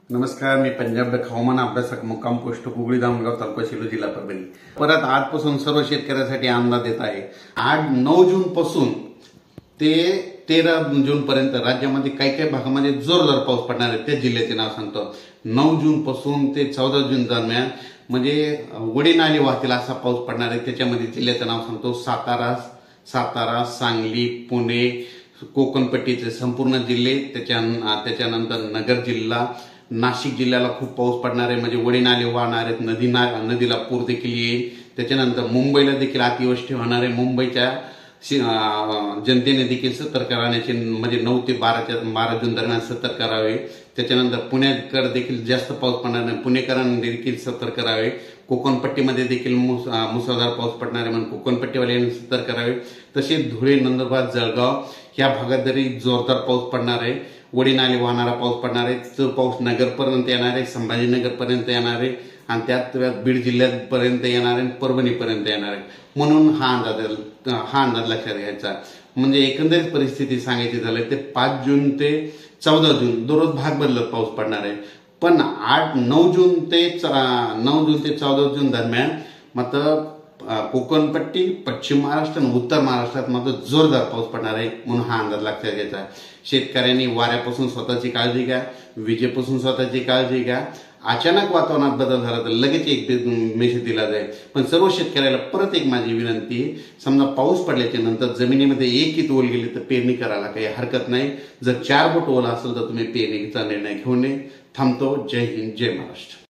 नमस्कार, मी पंजाब हवामान अभ्यासक मुक्काम पोस्ट कुगळी दामगाव तालुका सेलू जिल्हा परभणी। परत आजपासून सर्व शेतकऱ्यांसाठी अंदाज देत आहे। 8-9 जून पासून ते 13 जून पर्यंत राज्यामध्ये काही काही भागामध्ये जोरदार पाऊस पडणार आहे। त्या जिल्ह्याचे नाव सांगतो। 9 जून पासून ते 14 जून दरम्यान म्हणजे वडी नाले वाहतील असा पाऊस पडणार आहे। त्याच्यामध्ये जिल्ह्याचं नाव सांगतो। सातारा, सांगली, पुणे, कोकणपट्टीचे संपूर्ण जिल्हे, त्याच्यानंतर नगर जिल्हा, नाशिक जिल्ह्याला खूप पाऊस पडणार आहे। म्हणजे वडी नाले वाहणार आहेत, नदीला पूर देखील येईल। त्याच्यानंतर मुंबईला देखील अतिवृष्टी होणार आहे। मुंबईच्या जनतेने देखील सतर्क राहण्याचे म्हणजे 9 ते 12 जून दरम्यान सतर्क राहावे। त्याच्यानंतर पुण्याकडे देखील जास्त पाऊस पडणार नाही, पुणेकरांनी देखील सतर्क राहावे। कोकणपट्टीमध्ये देखील मुसळधार पाऊस पडणार आहे, म्हणून कोकणपट्टीवाल्यांनी सतर्क राहावे। तसेच धुळे, नंदुरबार, जळगाव या भागात तरी जोरदार पाऊस पडणार आहे। वडी नाले वाहणारा पाऊस पडणार आहे। तो पाऊस नगरपर्यंत येणार आहे, संभाजीनगरपर्यंत येणार आहे आणि त्यात बीड जिल्ह्यापर्यंत येणार आहे, परभणीपर्यंत येणार आहे। म्हणून हा अंदाज लक्षात घ्यायचा। म्हणजे एकंदरीत परिस्थिती सांगायची झाली तर 5 जून ते 14 जून दररोज भाग बदलत पाऊस पडणार आहे। पण 9 जून ते 14 जून दरम्यान मात्र कोकणपट्टी, पश्चिम महाराष्ट्र आणि उत्तर महाराष्ट्रात मात्र जोरदार पाऊस पडणार आहे। म्हणून हा अंदाज लक्षात घ्यायचा। शेतकऱ्यांनी वाऱ्यापासून स्वतःची काळजी घ्या, विजेपासून स्वतःची काळजी घ्या। अचानक वातावरणात बदल झाला तर लगेच एक मेसेज दिला जाईल। पण सर्व शेतकऱ्याला परत एक माझी विनंती, समजा पाऊस पडल्याच्या नंतर जमिनीमध्ये 1 इंच ओल गेली तर पेरणी करायला काही हरकत नाही। जर 4 बोट ओल असेल तर तुम्ही पेरणीचा निर्णय घेऊन थांबतो। जय हिंद, जय महाराष्ट्र।